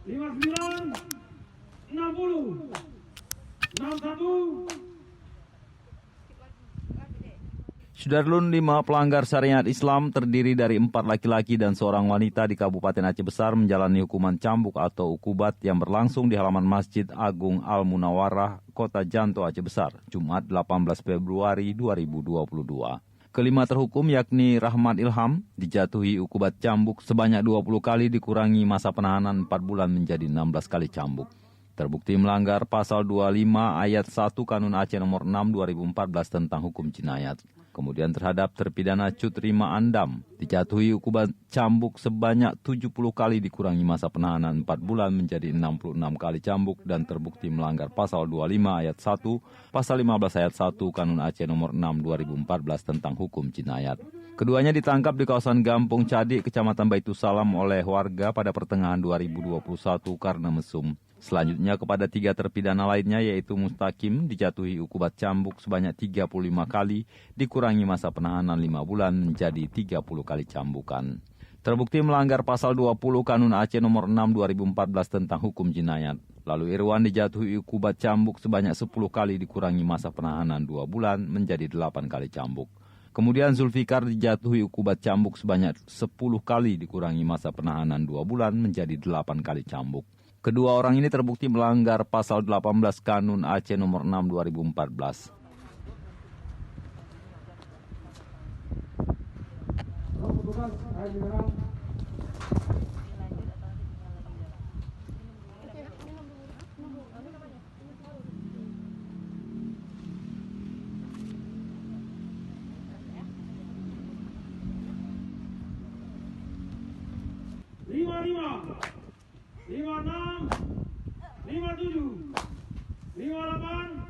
59, 60, 61. Sudarlun 5 pelanggar syariat Islam terdiri dari 4 laki-laki dan seorang wanita di Kabupaten Aceh Besar menjalani hukuman cambuk atau ukubat yang berlangsung di halaman Masjid Agung Al-Munawarrah, Kota Janto, Aceh Besar, Jumat 18 Februari 2022. Kelima terhukum yakni Rahmat Ilham dijatuhi ukubat cambuk sebanyak 20 kali dikurangi masa penahanan 4 bulan menjadi 16 kali cambuk. Terbukti melanggar pasal 25 ayat 1 Kanun Aceh nomor 6 2014 tentang hukum jinayat. Kemudian terhadap terpidana Cut Rima Andam dijatuhi ukubat cambuk sebanyak 70 kali dikurangi masa penahanan 4 bulan menjadi 66 kali cambuk dan terbukti melanggar pasal 25 ayat 1, pasal 15 ayat 1 Kanun Aceh nomor 6 2014 tentang hukum jinayat. Keduanya ditangkap di kawasan Gampung Cadik, Kecamatan Baitussalam oleh warga pada pertengahan 2021 karena mesum. Selanjutnya kepada 3 terpidana lainnya yaitu Mustaqim dijatuhi ukubat cambuk sebanyak 35 kali dikurangi masa penahanan 5 bulan menjadi 30 kali cambukan. Terbukti melanggar pasal 20 Kanun Aceh nomor 6 2014 tentang hukum jinayat. Lalu Irwan dijatuhi ukubat cambuk sebanyak 10 kali dikurangi masa penahanan 2 bulan menjadi 8 kali cambuk. Kemudian Zulfikar dijatuhi ukubat cambuk sebanyak 10 kali dikurangi masa penahanan 2 bulan menjadi 8 kali cambuk. Kedua orang ini terbukti melanggar pasal 18 Kanun Aceh nomor 6 2014. Lima, 56, 57, 58.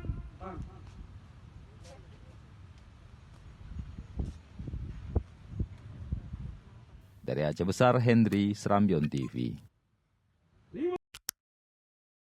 Dari Aceh Besar, Hendry, Serambion TV.